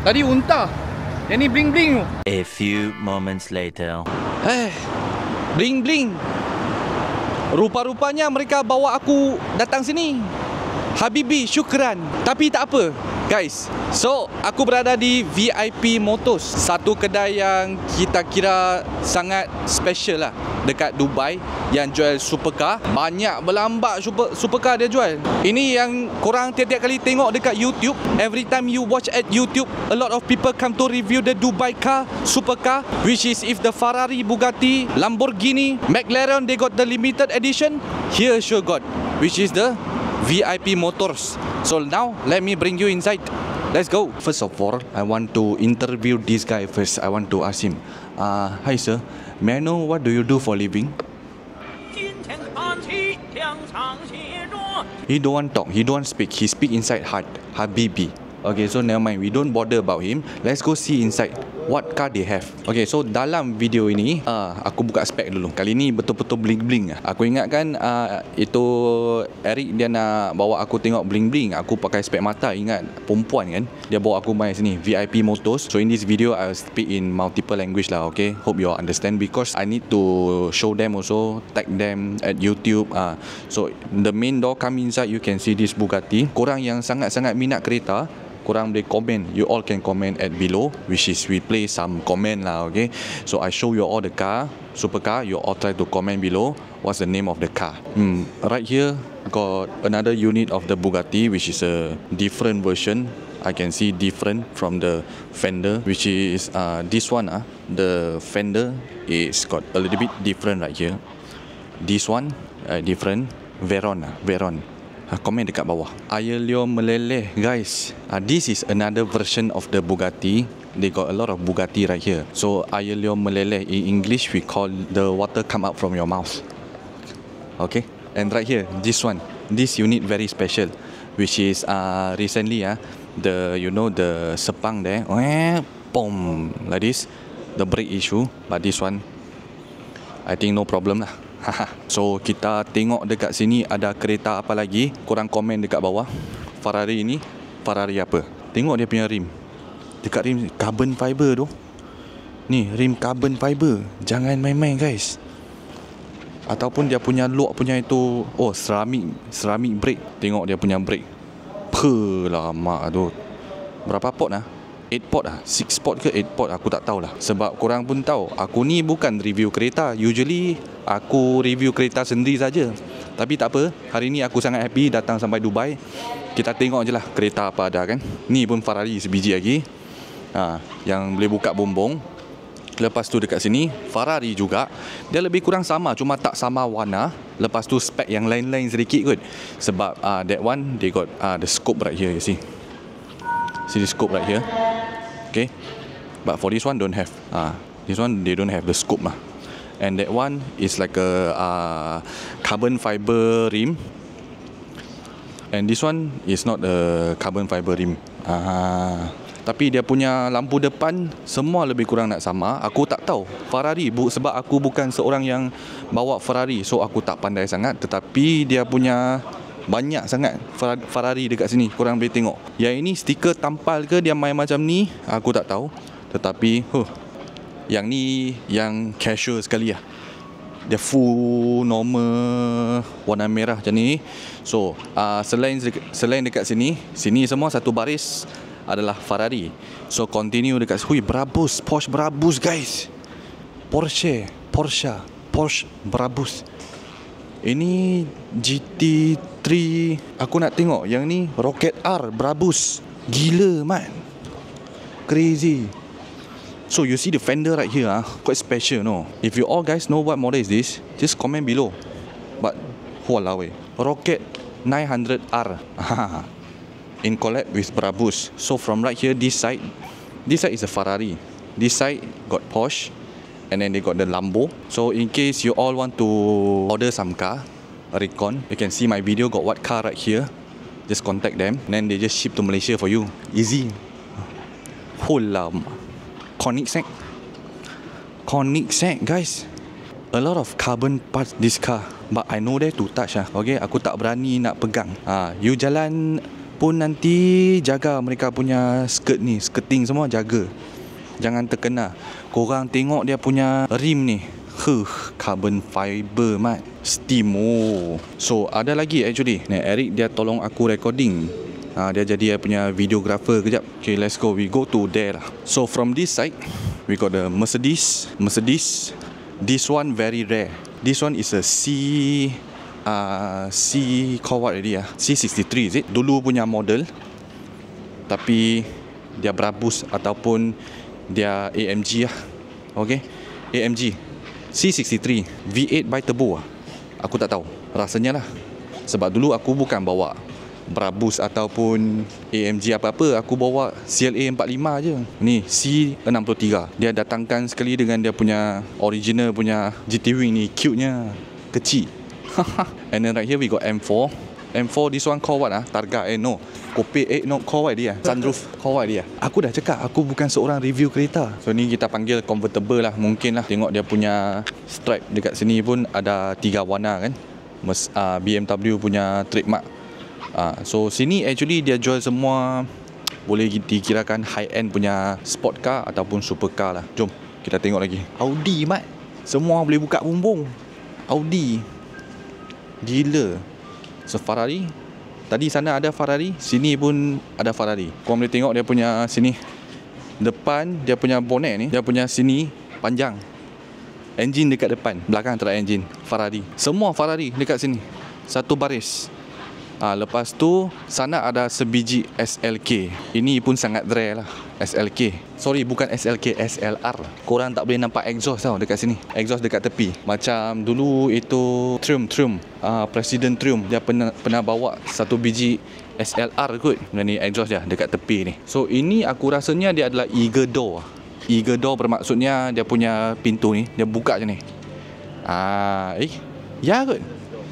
Tadi unta. Yang ni bling-bling tu. A few moments later. Bling-bling. Rupa-rupanya mereka bawa aku datang sini. Habibi, syukran. Tapi tak apa, guys. So, aku berada di VIP Motors, satu kedai yang kita kira sangat special lah dekat Dubai, yang jual supercar. Banyak berlambak supercar dia jual. Ini yang korang tiap-tiap kali tengok dekat YouTube. Every time you watch at YouTube, a lot of people come to review the Dubai car, supercar, which is if the Ferrari, Bugatti, Lamborghini, McLaren, they got the limited edition. Here sure got, which is the VIP Motors. So now let me bring you inside. Let's go. First of all, I want to interview this guy first. I want to ask him, hi sir, may I know what do you do for living? He don't want talk, he don't want speak. He speak inside heart, Habibi. Okay, so never mind, we don't bother about him. Let's go see inside what car they have. Okay, so dalam video ini aku buka spek dulu. Kali ni betul-betul bling-bling. Aku ingatkan itu Eric dia nak bawa aku tengok bling-bling. Aku pakai spek mata, ingat perempuan kan. Dia bawa aku main sini VIP Motors. So in this video I will speak in multiple language lah, okay? Hope you all understand because I need to show them also, tag them at YouTube. So the main door come inside, you can see this Bugatti. Korang yang sangat-sangat minat kereta, korang boleh komen. You all can comment at below, which is we play some comment lah, okay? So I show you all the car, supercar. You all try to comment below what's the name of the car. Right here got another unit of the Bugatti, which is a different version. I can see different from the fender, which is this one. The fender is got a little bit different right here. This one different. Veron. Komen dekat bawah. Ayer meleleh, guys. This is another version of the Bugatti. They got a lot of Bugatti right here. So ayer meleleh in English we call the water come out from your mouth. Okay. And right here, this one, this unit very special, which is recently the the sepang there, boom, like this, the brake issue. But this one, I think no problem lah. So kita tengok dekat sini ada kereta apa lagi. Korang komen dekat bawah. Ferrari ini Ferrari apa? Tengok dia punya rim. Dekat rim carbon fiber tu. Ni rim carbon fiber. Jangan main-main guys. Ataupun dia punya lock punya itu, ceramic brake. Tengok dia punya brake. Lama tu. Berapa port 8 port 6 port ke 8 port, aku tak tahulah. Sebab korang pun tahu, aku ni bukan review kereta. Usually aku review kereta sendiri saja. Tapi tak apa, hari ni aku sangat happy datang sampai Dubai. Kita tengok je lah kereta apa ada kan. Ni pun Ferrari sebiji lagi. Yang boleh buka bumbung. Lepas tu dekat sini Ferrari juga. Dia lebih kurang sama, cuma tak sama warna. Lepas tu spek yang lain-lain sedikit kot. Sebab that one they got the scope right here, you see. See the scope right here. Okay. But for this one don't have. This one they don't have the scope lah. And that one is like a carbon fiber rim. And this one is not a carbon fiber rim. Tapi dia punya lampu depan semua lebih kurang nak sama. Aku tak tahu Ferrari sebab aku bukan seorang yang bawa Ferrari, so aku tak pandai sangat. Tetapi dia punya banyak sangat Ferrari dekat sini. Korang boleh tengok. Yang ini stiker tampal ke dia main macam ni, aku tak tahu. Tetapi yang ni yang casual sekali lah. Dia full normal warna merah macam ni. So selain dekat sini semua satu baris adalah Ferrari. So continue dekat Brabus, Porsche Brabus guys. Porsche Brabus. Ini GT3. Aku nak tengok yang ni Rocket R Brabus. Gila man, crazy. So you see the fender right here, quite special, no? If you all guys know what model is this, just comment below. But walao Rocket 900R in collab with Brabus. So from right here, this side is a Ferrari. This side got Porsche, and then they got the Lambo. So in case you all want to order some car, Recon, you can see my video got what car right here. Just contact them, and then they just ship to Malaysia for you. Easy. Koenigsegg guys. A lot of carbon parts this car, but I know there to touch Okay, aku tak berani nak pegang. You jalan pun nanti jaga mereka punya skirt ni, skirting semua jaga. Jangan terkena. Korang tengok dia punya rim ni. Carbon fiber mat. Steam. Oh. So ada lagi actually. Ni Eric dia tolong aku recording. Dia jadi dia punya videographer kejap. Okay, let's go. We go to there lah. So from this side, we got the Mercedes. This one very rare. This one is a call what already C63 is it? Dulu punya model. Tapi dia Brabus ataupun dia AMG lah. Okay, AMG C63 V8 by turbo aku tak tahu, rasanya lah. Sebab dulu aku bukan bawa Brabus ataupun AMG apa-apa, aku bawa CLA 45 je. Ni C63, dia datangkan sekali dengan dia punya original punya GT Wing ni, cute-nya, kecil. And then right here we got M4. M4 this one call what Targa no Coupe no call what dia sunroof call what dia. Aku dah cakap aku bukan seorang review kereta. So ni kita panggil convertible lah, mungkin lah. Tengok dia punya stripe dekat sini pun ada 3 warna kan. BMW punya trademark. So sini actually dia jual semua boleh dikirakan high end punya sport car ataupun super car lah. Jom kita tengok lagi. Audi mat, semua boleh buka bumbung. Audi gila. So Ferrari, tadi sana ada Ferrari, sini pun ada Ferrari. Korang boleh tengok dia punya sini, depan dia punya bonnet ni, dia punya sini panjang. Engine dekat depan, belakang tak ada engine. Ferrari, semua Ferrari dekat sini, satu baris. Lepas tu sana ada sebiji SLK. Ini pun sangat rare lah, SLK. Sorry, bukan SLK, SLR. Korang tak boleh nampak exhaust tau dekat sini. Exhaust dekat tepi. Macam dulu itu Triumph, President Triumph, dia pernah bawa satu biji SLR kot. Ni exhaust dia dekat tepi ni. So ini aku rasanya dia adalah eagle door. Eagle door bermaksudnya dia punya pintu ni dia buka je ni. Ya kot,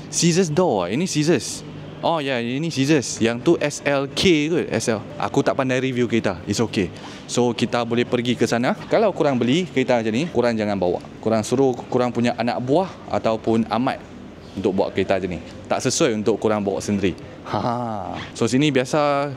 scissors door. Ini scissors. Oh ya, ini scissors. Yang tu SLK kot, SL. Aku tak pandai review kereta. It's okay. So kita boleh pergi ke sana. Kalau korang beli kereta macam ni, korang jangan bawa. Korang suruh korang punya anak buah ataupun amat untuk bawa kereta macam ni. Tak sesuai untuk korang bawa sendiri. So sini biasa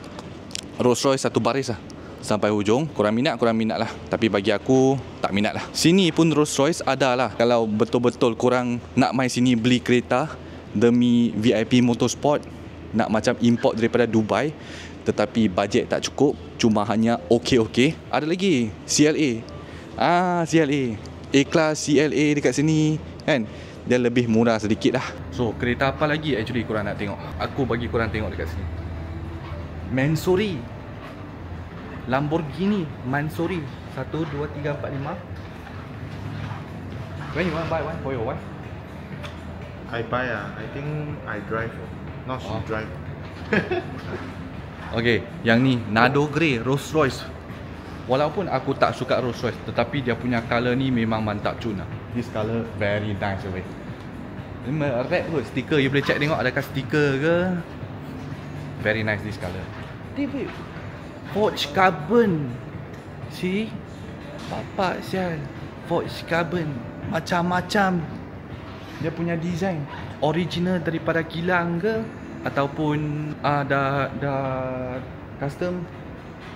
Rolls Royce satu baris lah sampai hujung. Korang minat lah. Tapi bagi aku tak minat lah. Sini pun Rolls Royce ada lah. Kalau betul-betul korang nak mai sini beli kereta demi VIP Motorsport, nak macam import daripada Dubai, tetapi bajet tak cukup, cuma hanya okey. Ada lagi CLA. CLA A-Class CLA dekat sini kan, dia lebih murah sedikit lah. So kereta apa lagi actually korang nak tengok? Aku bagi korang tengok dekat sini. Mansory, Lamborghini Mansory 1, 2, 3, 4, 5. When you want buy one for your wife? I buy I think I drive. Not she drive. Okay, yang ni Nado Grey Rolls Royce. Walaupun aku tak suka Rolls Royce, tetapi dia punya colour ni memang mantap cun lah. This colour very nice away. Ini red kot, stiker. You boleh check tengok adakah stiker ke. Very nice this colour. David, Forged Carbon. See, bapak sial, Forged Carbon. Macam-macam dia punya design. Original daripada kilang ke ataupun dah custom,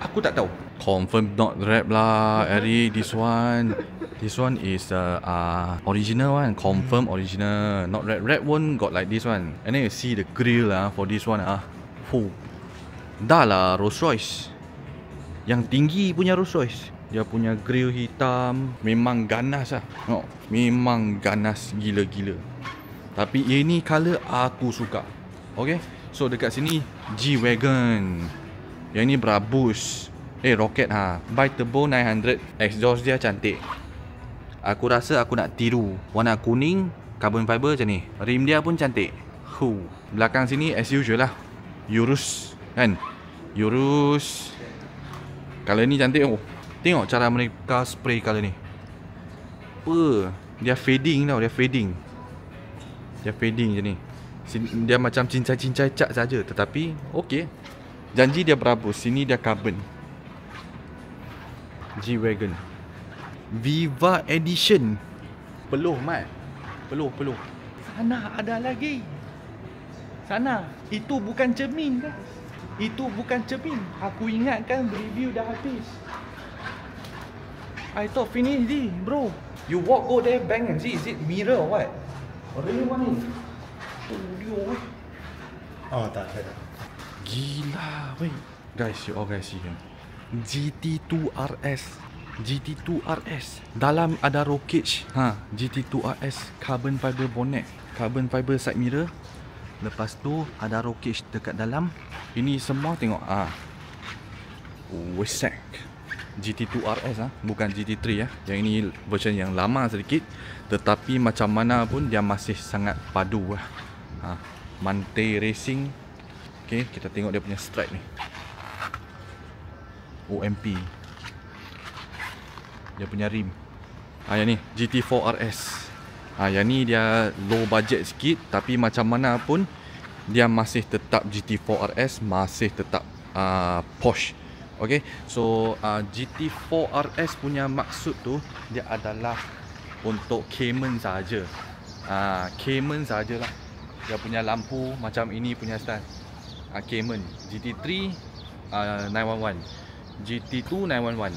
aku tak tahu. Confirm not rap lah Eric. This one is original one. Confirm original, not rap. Rap one got like this one. And then you see the grill for this one dah lah Rolls Royce, yang tinggi punya Rolls Royce. Dia punya grill hitam memang ganas lah. Memang ganas gila-gila. Tapi ini colour aku suka. Okay, so dekat sini G-Wagon. Yang ni Brabus. Rocket by turbo 900. Exhaust dia cantik. Aku rasa aku nak tiru. Warna kuning, carbon fiber macam ni. Rim dia pun cantik. Belakang sini as usual lah, Urus kan. Urus. Colour ni cantik. Tengok cara mereka spray colour ni. Dia fading tau. Dia fading je ni. Dia macam cincai-cincai cat saja, tetapi okey. Janji dia Brabus. Sini dia carbon. G-Wagon Viva Edition. Peluh mat. Peluh. Sana ada lagi. Sana. Itu bukan cermin guys. Itu bukan cermin. Aku ingatkan review dah habis. I thought finish this, bro. You walk go there, bang and see. Is it mirror or what? Or really want it? Oh, tak ada. Gila, wait. Guys, you all guys see him. GT2 RS. GT2 RS. Dalam ada roll cage. GT2 RS. Carbon fiber bonnet. Carbon fiber side mirror. Lepas tu ada roll cage dekat dalam. Ini semua tengok. Wesek. GT2 RS bukan GT3 ya. Yang ini version yang lama sedikit. Tetapi macam mana pun dia masih sangat padu lah. Mante Racing. Okay, kita tengok dia punya stripe ni. OMP. Dia punya rim. Yang ni GT4 RS. Yang ni dia low budget sikit, tapi macam mana pun dia masih tetap GT4 RS, masih tetap posh. Okay, so GT4 RS punya maksud tu dia adalah untuk Cayman saja. Cayman sajalah. Dia punya lampu macam ini punya style. Cayman. GT3 911. GT2 911.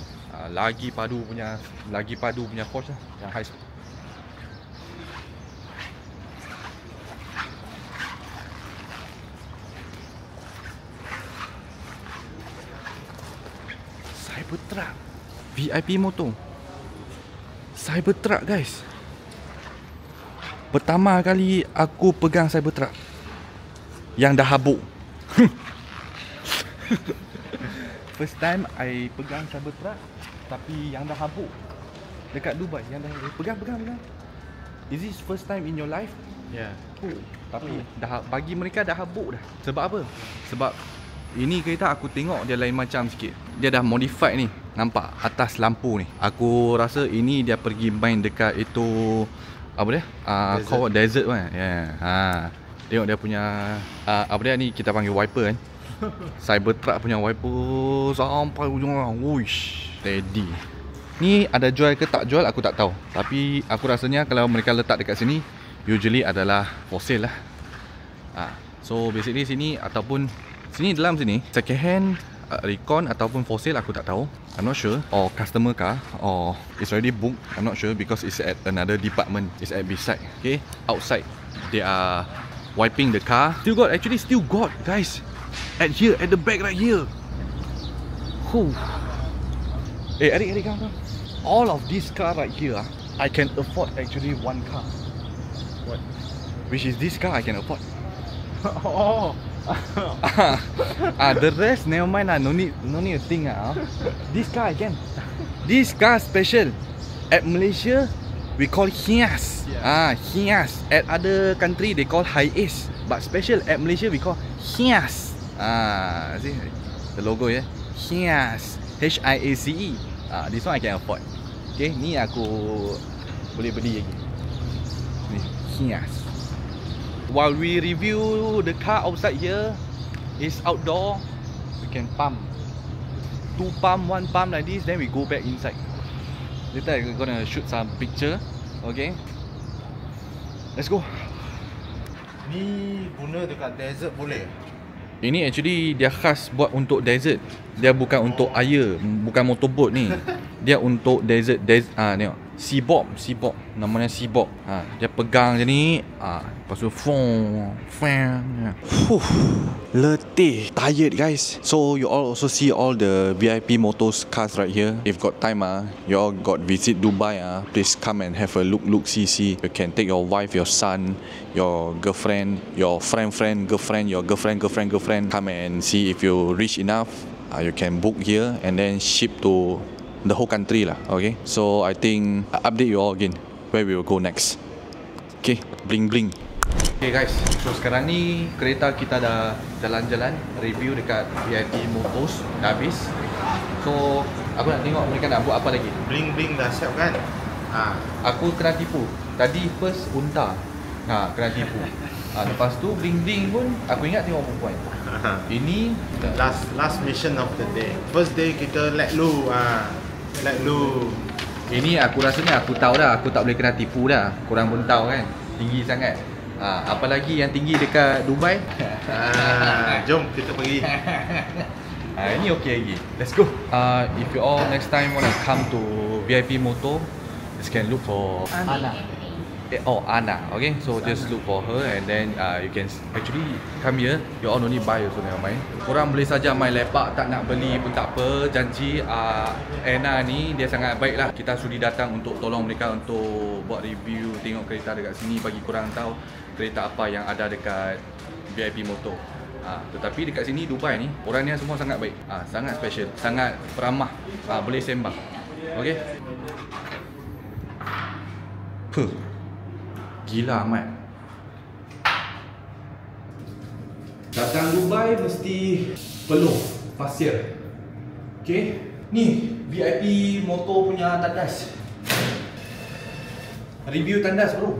Lagi padu punya Porsche lah, yang high speed. Cybertruck VIP motor. Cybertruck guys. Pertama kali aku pegang Cybertruck yang dah habuk. First time I pegang Cybertruck tapi yang dah habuk dekat Dubai, yang dah pegang. Is this first time in your life? Yeah. Tapi dah bagi mereka dah habuk dah. Sebab apa? Sebab ini kereta aku tengok dia lain macam sikit. Dia dah modified ni. Nampak atas lampu ni. Aku rasa ini dia pergi main dekat itu apa dia? Desert kan. Yeah. Tengok dia punya apa dia ni, kita panggil wiper kan. Cybertruck punya wiper sampai ujung lah. Wuish, steady. Ni ada jual ke tak jual aku tak tahu. Tapi aku rasanya kalau mereka letak dekat sini usually adalah for sale lah. So basically sini ataupun sini dalam sini second hand, recon ataupun for sale aku tak tahu. I'm not sure. Or customer car, or it's already booked. I'm not sure because it's at another department. It's at beside. Okay, outside they are wiping the car. Still got guys. At here, at the back right here. Eric, come. All of this car right here, I can afford actually one car. What? Which is this car I can afford. The rest never mind lah. No need to think This car I can. This car special. At Malaysia we call Hiace. Hiace. At other country they call Hiace. But special at Malaysia we call Hiace. See the logo ya. Hiace. HIACE. This one I can afford. Okay, ni aku boleh beli lagi. Ni Hiace. While we review the car outside here, it's outdoor. We can pump 2 pump, 1 pump like this. Then we go back inside. Later I'm gonna shoot some picture. Okay, let's go. Ni guna dekat desert boleh? Ini actually dia khas buat untuk desert. Dia bukan untuk air, bukan motorboat ni. Dia untuk desert. Tengok. Seabob. Namanya Seabob. Dia pegang je ni. Lepas tu letih, tired guys. So you all also see all the VIP motors cars right here. If got time you all got visit Dubai please come and have a look see. You can take your wife, your son, your girlfriend, your friend, girlfriend, your girlfriend, come and see. If you rich enough, you can book here and then ship to the whole country lah. Okay, so I think update you all again where we will go next. Okay, bling. Okay guys, so sekarang ni kereta kita dah jalan-jalan review dekat VIP Motors dah habis. So aku nak tengok mereka nak buat apa lagi. Bling dah siap kan? Aku kena tipu. Tadi first unta. Kena tipu. Lepas tu bling pun aku ingat tengok perempuan. Ini last mission of the day. First day kita let loose. Ini aku rasanya aku tahu dah, aku tak boleh kena tipu dah. Korang pun tahu kan, tinggi sangat. Apalagi yang tinggi dekat Dubai. Jom kita pergi. Ini okay lagi. Let's go. If you all next time wanna come to VIP Moto, just can look for Ana. Ana. Okay, so just look for her and then you can actually come here. You all only buy also never mind. Korang boleh saja main lepak, tak nak beli pun tak apa. Janji Ana ni dia sangat baik lah. Kita sudi datang untuk tolong mereka untuk buat review, tengok kereta dekat sini, bagi korang tahu kereta apa yang ada dekat VIP Moto. Tetapi dekat sini Dubai ni orangnya semua sangat baik. Sangat special, sangat peramah. Boleh sembang. Okay. Gila amat. Datang Dubai mesti peluh pasir. Okay. Ni VIP Moto punya tandas. Review tandas bro.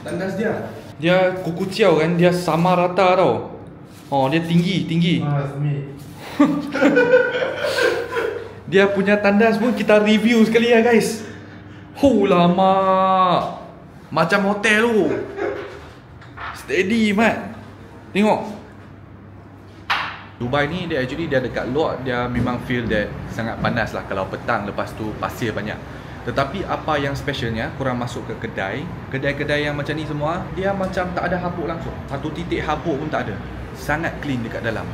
Tandas dia. Dia kuku ciau kan, dia sama rata tau. Dia tinggi. Dia punya tandas pun kita review sekali ya guys. Lama. Macam hotel tu. Steady mat. Tengok. Dubai ni dia actually dia dekat luar dia memang feel that sangat panas lah kalau petang, lepas tu pasir banyak. Tetapi apa yang specialnya, korang masuk ke kedai-kedai yang macam ni semua, dia macam tak ada habuk langsung. Satu titik habuk pun tak ada. Sangat clean dekat dalam.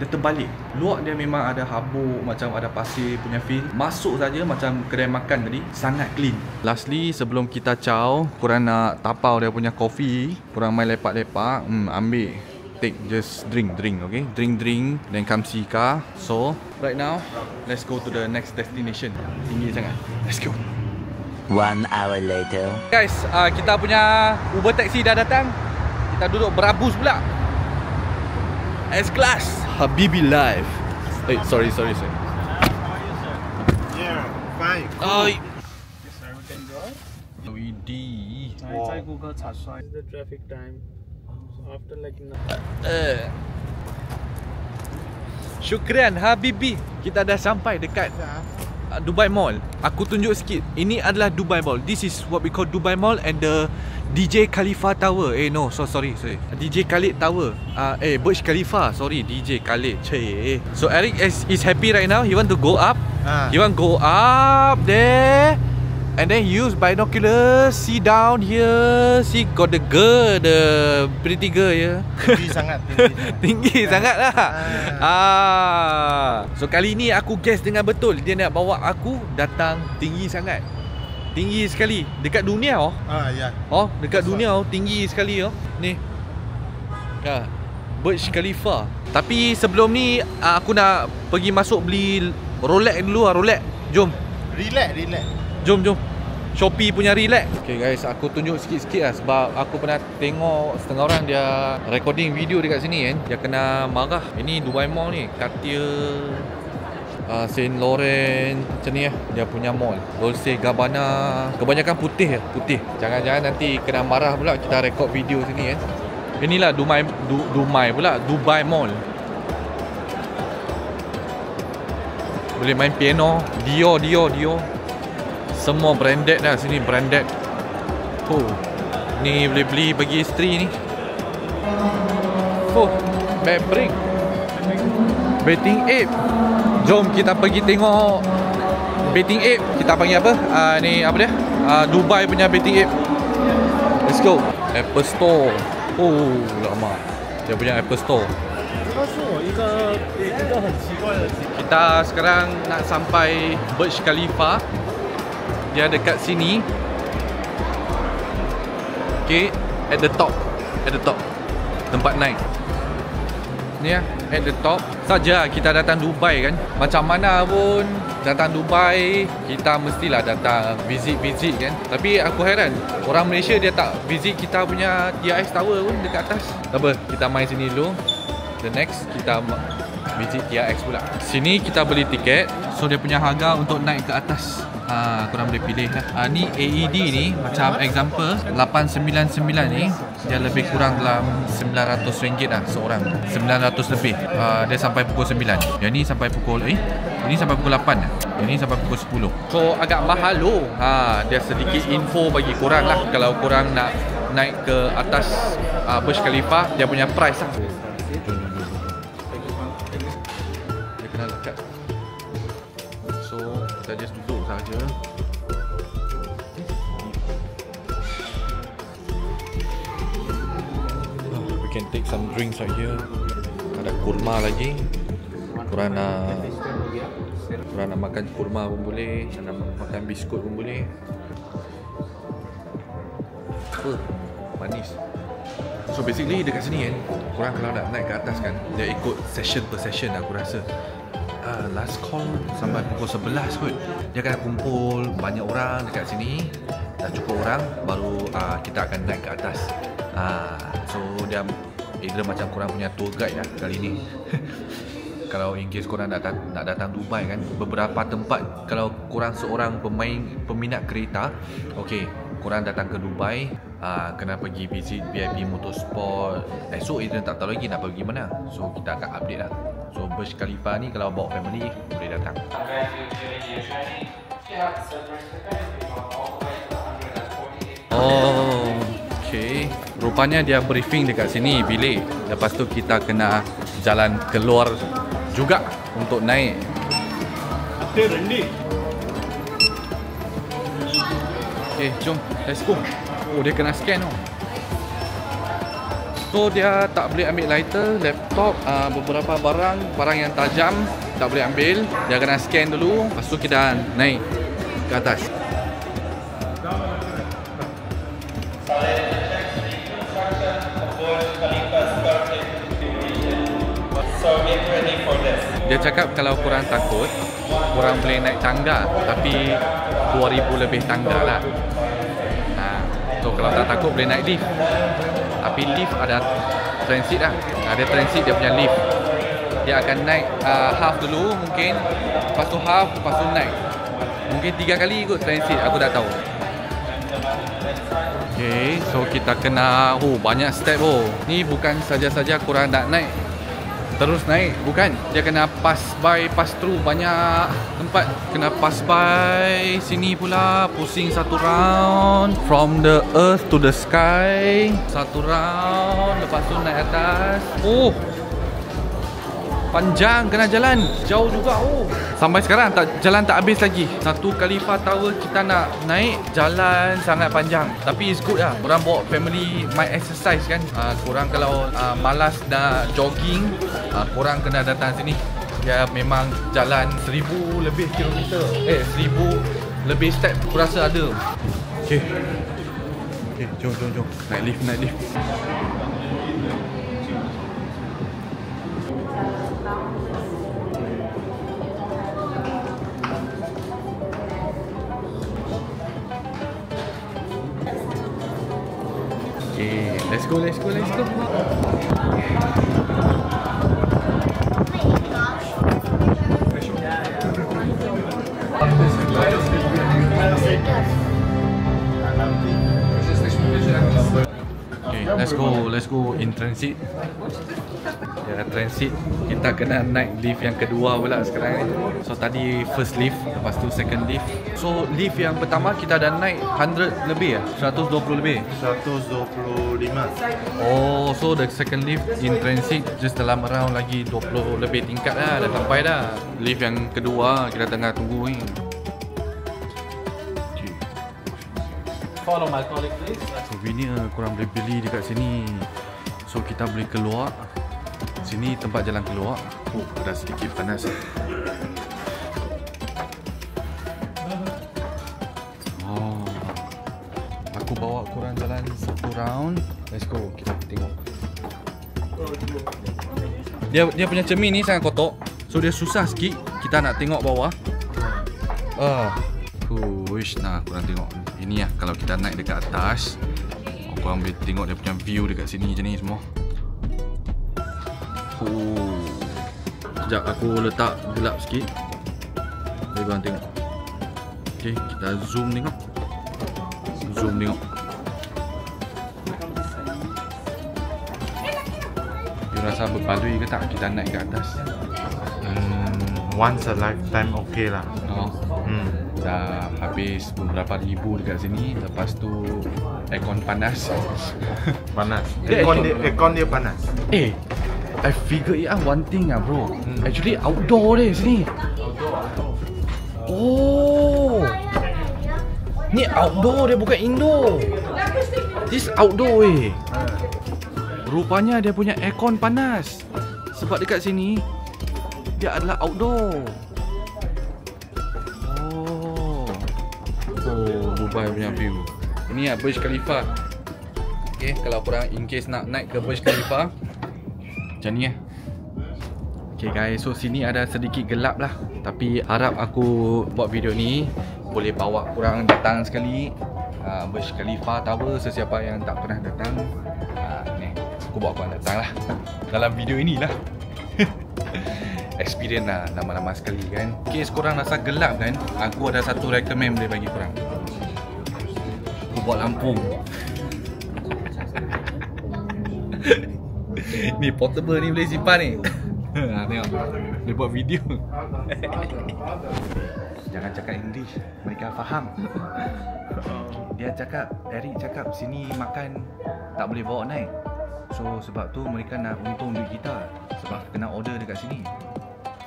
Dia terbalik. Luar dia memang ada habuk, macam ada pasir punya feel. Masuk saja macam kedai makan tadi, sangat clean. Lastly, sebelum kita caw, korang nak tapau dia punya kopi, korang main lepak-lepak, ambil. Take, just drink, okay? Drink, then come see car. So, right now, let's go to the next destination. Tinggi sangat. Let's go. 1 hour later. Guys, kita punya Uber taxi dah datang. Kita duduk berabus pula. S-Class Habibi Live. Sorry. Yeah, fine. Yes, sir, we can go. LED. 在谷歌查出来 the traffic time. So after like Syukran Habibi. Kita dah sampai dekat Dubai Mall. Aku tunjuk sikit. Ini adalah Dubai Mall. This is what we call Dubai Mall and the DJ Khalifa Tower. Sorry. DJ Khalid Tower. Burj Khalifa. Sorry, DJ Khalid. So Eric is happy right now. He want to go up. He want go up there. And then he use binoculars. See down here. See got the girl, the pretty girl ya. Tinggi sangat. Tinggi sangat lah. So kali ni aku guess dengan betul. Dia nak bawa aku datang tinggi sangat. Tinggi sekali. Dekat dunia Ya. Dekat dunia tinggi sekali Ni. Burj Khalifa. Tapi sebelum ni aku nak pergi masuk beli Rolex dulu Rolex. Jom. Relax. Jom. Shopee punya relax. Okay guys, aku tunjuk sikit-sikit lah. Sebab aku pernah tengok setengah orang dia recording video dekat sini kan. Dia kena marah. Ini Dubai Mall ni, Cartier, Saint Laurent, macam ni dia punya mall. Dolce Gabbana. Kebanyakan putih. Jangan-jangan nanti kena marah pula kita record video sini kan. Inilah Dubai Mall. Boleh main piano. Dior. Semua branded dah sini, branded. Ni boleh beli bagi isteri ni. Fabric. Betting Ape. Jom kita pergi tengok Betting Ape. Kita panggil apa? Ni apa dia? Dubai punya Betting Ape. Let's go. Apple Store. Lama. Dia punya Apple Store. Kita sekarang nak sampai Burj Khalifa. Dia dekat sini. Okay, at the top. Tempat naik. Ni at the top. Saja kita datang Dubai kan. Macam mana pun datang Dubai, kita mestilah datang visit kan. Tapi aku heran, orang Malaysia dia tak visit kita punya TRX Tower pun dekat atas. Tak apa, kita main sini dulu. The next kita visit TRX pula. Sini kita beli tiket. So dia punya harga untuk naik ke atas, korang boleh pilih lah. Ni AED ni, macam example 899 ni, dia lebih kurang dalam RM900 lah seorang. 900 lebih. Dia sampai pukul 9. Yang ni sampai pukul Ini sampai pukul 8 lah. Ini sampai pukul 10. So agak mahal tu. Dia sedikit info bagi korang lah. Kalau korang nak naik ke atas Burj Khalifa, dia punya price lah. Dia kena lekat. So kita just duduk saja. We can take some drinks right here. Ada kurma lagi. Korang nak makan kurma pun boleh, nak makan biskut pun boleh. Manis. So basically dekat sini kan, korang kalau nak naik ke atas kan, dia ikut session per session aku rasa. Last call sampai pukul 11 kot. Dia akan kumpul banyak orang dekat sini. Dah cukup orang, baru kita akan naik ke atas. So dia macam korang punya tour guide lah kali ni. Kalau in case korang nak datang Dubai kan, beberapa tempat kalau korang seorang peminat kereta, okey, korang datang ke Dubai, kena pergi visit VIP Motorsport. So Adrian tak tahu lagi nak pergi mana. So kita akan update lah. So Burj Khalifa ni kalau bawa family boleh datang. Oh, okey. Rupanya dia briefing dekat sini bilik. Lepas tu kita kena jalan keluar juga untuk naik. Okay, jom, let's go. Oh, dia kena scan oh. So dia tak boleh ambil lighter, laptop, beberapa barang yang tajam tak boleh ambil. Dia kena scan dulu, lepas tu kita naik ke atas. Dia cakap kalau korang takut, korang boleh naik tangga, tapi 2000 lebih tangga lah. So kalau tak takut boleh naik lift. Tapi lift ada transit lah. Ada transit dia punya lift. Dia akan naik half dulu mungkin, lepas tu half, lepas tu naik. Mungkin 3 kali ikut transit, aku tak tahu. Okay, so kita kena banyak step Ni bukan saja-saja korang nak naik terus naik, bukan. Dia kena pass through banyak tempat. Kena pass by sini pula, pusing satu round from the earth to the sky. Satu round, lepas tu naik atas. Panjang, kena jalan jauh juga. Sampai sekarang jalan tak habis lagi. Satu Khalifa Tower kita nak naik, jalan sangat panjang. Tapi it's good lah, korang bawa family, my exercise kan. Korang kalau malas nak jogging, korang kena datang sini. Dia memang jalan 1000 lebih kilometer. 1000 lebih step aku rasa ada. Okay, jom. Naik lift. Okay, let's go. Okay, let's go in transit. Ya, transit. Kita kena naik lift yang kedua pula sekarang ni. So tadi first lift, lepas tu second lift. So lift yang pertama kita dah naik 100 lebih ya? 120 lebih? 125. Oh, so the second lift in transit just dalam around lagi 20 lebih tingkat lah. Dah sampai dah. Lift yang kedua kita tengah tunggu ni. Follow my colleague please. Souvenir korang boleh beli dekat sini. So kita boleh keluar. Sini tempat jalan keluar. Ada sedikit panas. Aku bawa korang jalan satu round. Let's go, kita tengok. Dia punya cermin ni sangat kotor. So dia susah sikit kita nak tengok bawah. Nah, korang tengok. Ini lah kalau kita naik dekat atas. Korang boleh tengok dia punya view dekat sini macam ni semua. Sekejap aku letak gelap sikit. Boleh korang tengok. Okay, kita zoom tengok. You rasa berbaloi ke tak kita naik ke atas? once a lifetime okay lah. Dah habis beberapa ribu dekat sini. Lepas tu aircon panas. Panas. Dia Aircon dia panas. I figure it out one thing bro. Actually outdoor deh sini. Oh, ni outdoor dia bukan indoor. This outdoor Rupanya dia punya aircon panas. Sebab dekat sini dia adalah outdoor. Dubai punya view. Ini Burj Khalifa. Okay, kalau korang in case nak naik ke Burj Khalifa, macam ni Okay guys, so sini ada sedikit gelap lah. Tapi harap aku buat video ni boleh bawa korang datang sekali Burj Khalifa Tower. Sesiapa yang tak pernah datang, ni aku bawa korang datang lah dalam video inilah. Experience lah lama-lama sekali kan. Okay, korang rasa gelap kan, aku ada satu recommend boleh bagi korang. Aku buat lampu. Ni portable ni, boleh simpan ni. Tengok, dia buat video. Jangan cakap English, mereka faham. Dia cakap, Eric cakap sini makan tak boleh bawa naik. So sebab tu mereka nak untung duit kita. Sebab kena order dekat sini.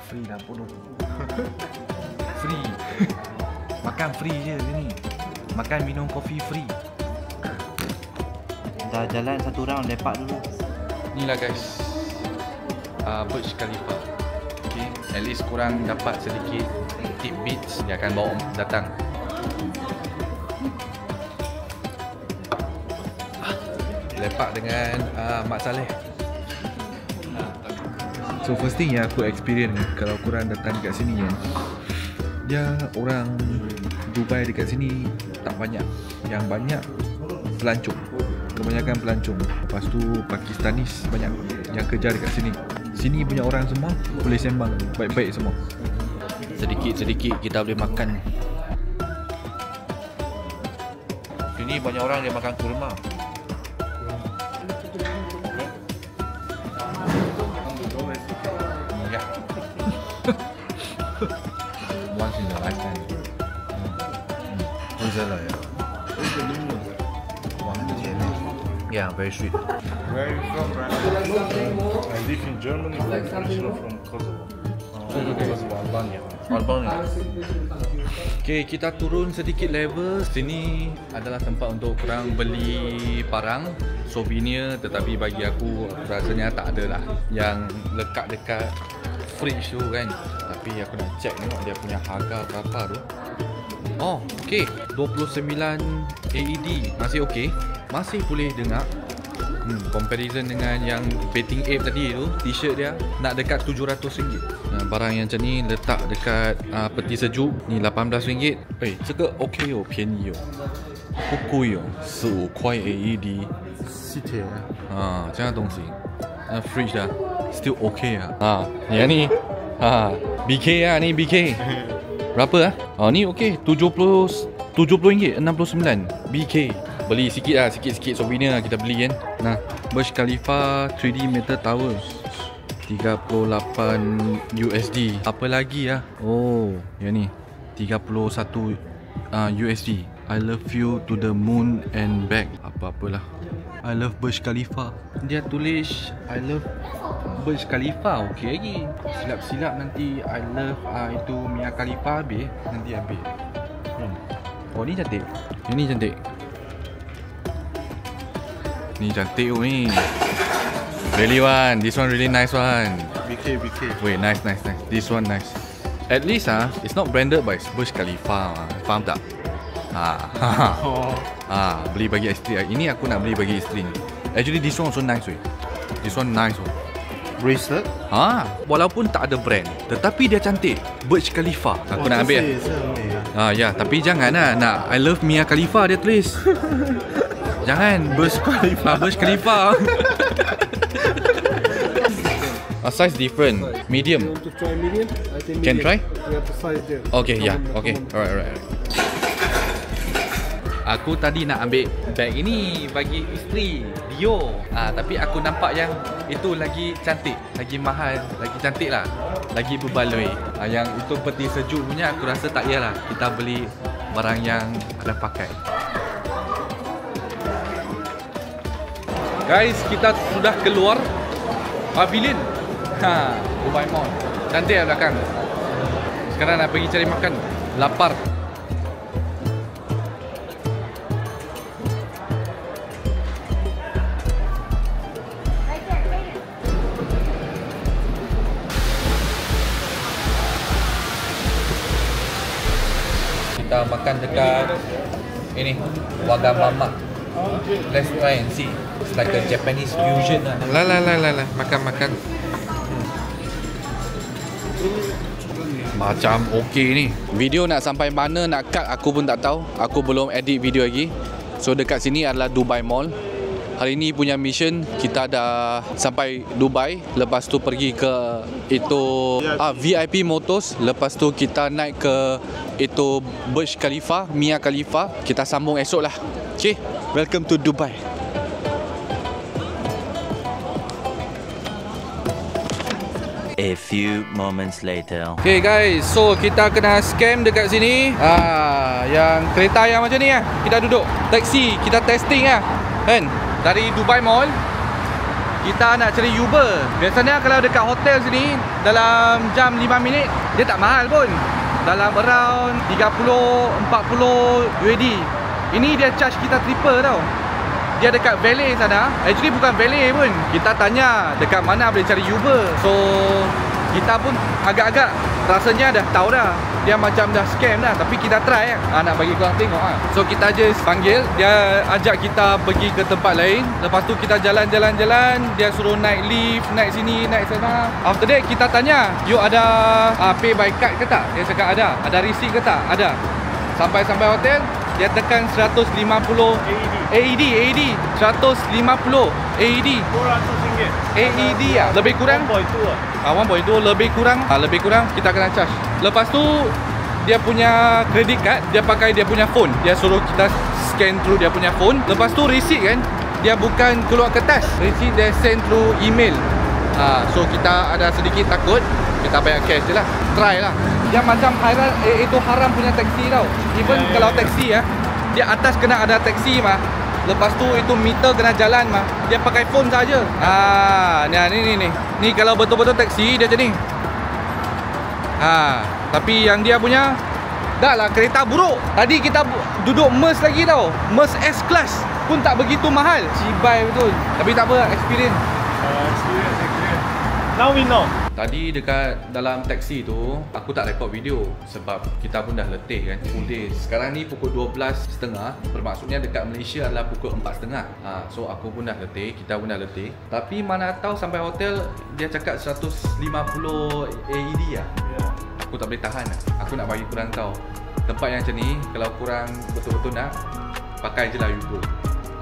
Free lah bodoh. Free. Makan free je sini. Makan minum kopi free. Dah jalan satu round, lepak dulu. Inilah guys, Burj Khalifa. Okay, at least korang dapat sedikit tidbits. Dia akan bawa datang. Lepak dengan Mak Saleh. So first thing yang aku experience kalau korang datang dekat sini kan, dia orang Dubai dekat sini tak banyak. Yang banyak pelancong. Kebanyakan pelancong. Lepas tu Pakistanis banyak yang kerja dekat sini. Sini punya orang semua boleh sembang baik-baik semua. Sedikit-sedikit kita boleh makan. Sini banyak orang dia makan kurma. Ya. Once in a lifetime. Lah ya. Yeah, very sweet. Where are you from, right? I live in Germany, but originally from Kosovo. Kosovo, Albania. Albania. Okay, kita turun sedikit level. Sini adalah tempat untuk korang beli barang, souvenir. Tetapi bagi aku rasanya tak ada lah yang lekat dekat fridge tu kan. Tapi aku nak check tengok dia punya harga berapa tu. Oh, okay, 29 AED. Masih okay, masih boleh dengar. Comparison dengan yang Betting Ape tadi tu, t-shirt dia nak dekat RM700. Barang yang macam ni letak dekat peti sejuk ni RM18.这个 OK 哦，便宜哦，不贵哦，15块 AED。谢谢。这样的东西，那 fridge 啊 still OK yang ni BK ni BK. Berapa ni okey, RM70, 69 BK. Beli sikit lah, sikit-sikit souvenir lah kita beli kan. Nah, Burj Khalifa 3D Metal Tower 38 USD. Apa lagi Oh, yang ni 31 USD. I love you to the moon and back. Apa-apalah. I love Burj Khalifa. Dia tulis I love Burj Khalifa. Okey lagi. Silap-silap nanti I love itu Mia Khalifa habis. Nanti habis. Oh, ni cantik. Ini cantik. Ni cantik ni. Really one. This one really nice one. BK. Wait, nice. This one nice. At least it's not branded by Burj Khalifa. Faham tak? Beli bagi isteri. Ini aku nak beli bagi isteri. Actually this one also nice weh. This one nice oh. Bracelet? Walaupun tak ada brand, tetapi dia cantik. Burj Khalifa. Aku nak ambil. Ya, tapi jangan nak I love Mia Khalifa dia tulis. Jangan Burj Khalifa. A size different. Medium. You want to try medium? I think Can medium. try? We have the size there. Okay, yeah. Okay. Alright. Aku tadi nak ambil bag ini bagi isteri Dior. Tapi aku nampak yang itu lagi cantik, lagi mahal, lagi cantik lah. lagi berbaloi. Yang itu peti sejuk punya aku rasa tak payahlah. Kita beli barang yang ada pakai. Guys, kita sudah keluar pavilion. Dubai Mall. Cantik lah belakang. Sekarang nak pergi cari makan. Lapar. Kita makan dekat ini Wagamama. Let's try and see. It's like a Japanese fusion lah. Makan. Macam okey ni. Video nak sampai mana nak cut aku pun tak tahu. Aku belum edit video lagi. So dekat sini adalah Dubai Mall. Hari ni punya mission kita dah sampai Dubai. Lepas tu pergi ke itu VIP Motors. Lepas tu kita naik ke itu Burj Khalifa, Mia Khalifa. Kita sambung esok lah. Okay, welcome to Dubai. A few moments later. Okay guys, so kita kena scam dekat sini. Yang kereta yang macam ni lah. Kita duduk taksi, kita testing lah kan. Dari Dubai Mall kita nak cari Uber. Biasanya kalau dekat hotel sini dalam jam 5 minit dia tak mahal pun. Dalam around 30-40 USD. Ini dia charge kita triple tau. Dia dekat valet sana. Actually bukan valet pun. Kita tanya dekat mana boleh cari Uber. So kita pun agak-agak rasanya dah tahu dah. Dia macam dah scam dah. Tapi kita try lah. Nak bagi korang tengok lah. So kita just panggil. Dia ajak kita pergi ke tempat lain. Lepas tu kita jalan-jalan. Dia suruh naik lift, naik sini, naik sana. After that kita tanya, you ada pay by card ke tak? Dia cakap ada. Ada receipt ke tak? Ada. Sampai hotel, dia tekan 150 AED 150 AED RM400. AED lah. Lebih kurang 1.2 lah. 1.2 lebih kurang kita kena charge. Lepas tu dia punya credit card, dia pakai dia punya phone. Dia suruh kita scan through dia punya phone. Lepas tu receipt kan, dia bukan keluar kertas. Receipt dia send through email. So kita ada sedikit takut. Kita bayar cash je lah. Try lah. Dia macam haram, itu haram punya taksi tau. Even kalau taksi dia atas kena ada taksi mah. Lepas tu itu meter kena jalan mah. Dia pakai phone saja. Ni. Ni kalau betul-betul taksi dia macam ni. Tapi yang dia punya dah lah kereta buruk. Tadi kita duduk MERS lagi tau. MERS S-Class pun tak begitu mahal. Cibai betul. Tapi tak apa, experience. Experience. Now we know. Tadi dekat dalam taksi tu aku tak rekod video sebab kita pun dah letih kan, full day. Sekarang ni pukul 12.30, bermaksudnya dekat Malaysia adalah pukul 4.30. So aku pun dah letih, kita pun dah letih. Tapi mana tahu sampai hotel dia cakap 150 AED lah. Aku tak boleh tahan lah. Aku nak bagi korang tahu, tempat yang macam ni kalau korang betul-betul nak, pakai je lah Uber.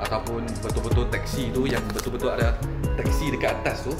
Ataupun betul-betul taksi tu yang betul-betul ada taksi dekat atas tu.